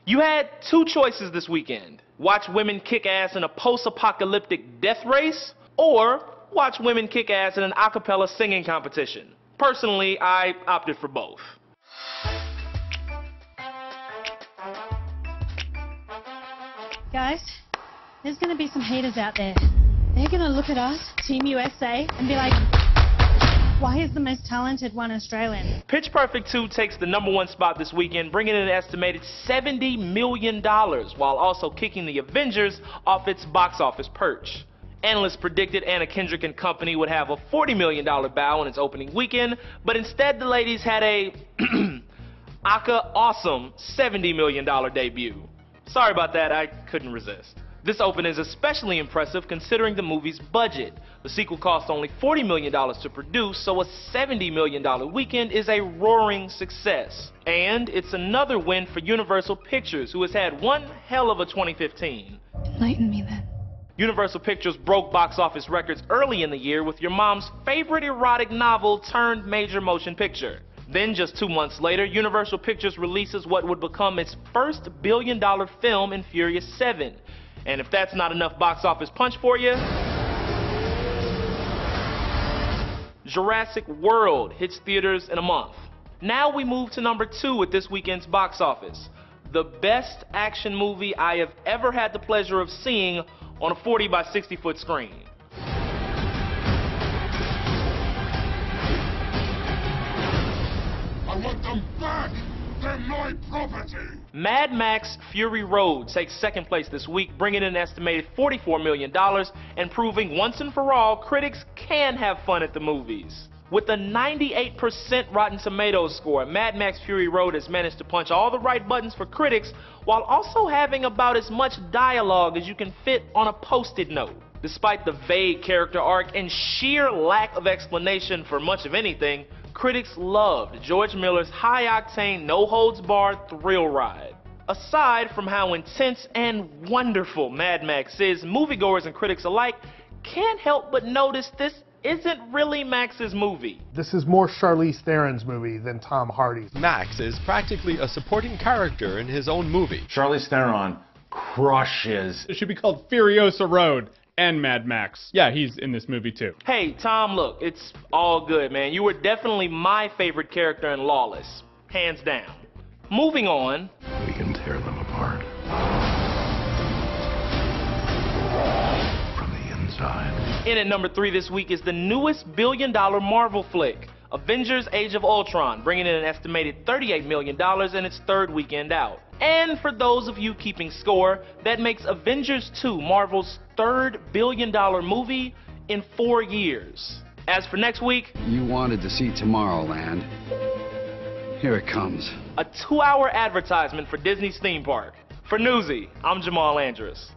You had two choices this weekend. Watch women kick ass in a post-apocalyptic death race, or watch women kick ass in an a cappella singing competition. Personally, I opted for both. Guys, there's going to be some haters out there. They're going to look at us, Team USA, and be like, why is the most talented one Australian? Pitch Perfect 2 takes the #1 spot this weekend, bringing in an estimated $70 million, while also kicking the Avengers off its box office perch. Analysts predicted Anna Kendrick and company would have a $40 million bow in its opening weekend, but instead the ladies had a Aca-awesome $70 million debut. Sorry about that, I couldn't resist. This open is especially impressive considering the movie's budget. The sequel cost only $40 million to produce, so a $70 million weekend is a roaring success. And it's another win for Universal Pictures, who has had one hell of a 2015. Enlighten me then. Universal Pictures broke box office records early in the year with your mom's favorite erotic novel turned major motion picture. Then just 2 months later, Universal Pictures releases what would become its first billion-dollar film in Furious 7. And if that's not enough box office punch for you, Jurassic World hits theaters in a month. Now we move to #2 at this weekend's box office. The best action movie I have ever had the pleasure of seeing on a 40 by 60 foot screen. I want them back! They're my property! Mad Max Fury Road takes second place this week, bringing in an estimated $44 million and proving once and for all critics can have fun at the movies. With a 98% Rotten Tomatoes score, Mad Max Fury Road has managed to punch all the right buttons for critics while also having about as much dialogue as you can fit on a post-it note. Despite the vague character arc and sheer lack of explanation for much of anything, critics loved George Miller's high-octane, no-holds-barred thrill ride. Aside from how intense and wonderful Mad Max is, moviegoers and critics alike can't help but notice this isn't really Max's movie. This is more Charlize Theron's movie than Tom Hardy's. Max is practically a supporting character in his own movie. Charlize Theron crushes. It should be called Furiosa Road and Mad Max. Yeah, he's in this movie too. Hey, Tom, look, it's all good, man. You were definitely my favorite character in Lawless. Hands down. Moving on. We can tear them apart. From the inside. In at #3 this week is the newest billion-dollar Marvel flick, Avengers Age of Ultron, bringing in an estimated $38 million in its third weekend out. And for those of you keeping score, that makes Avengers 2 Marvel's third billion-dollar movie in 4 years. As for next week, you wanted to see Tomorrowland. Here it comes. A 2-hour advertisement for Disney's theme park. For Newsy, I'm Jamal Andrus.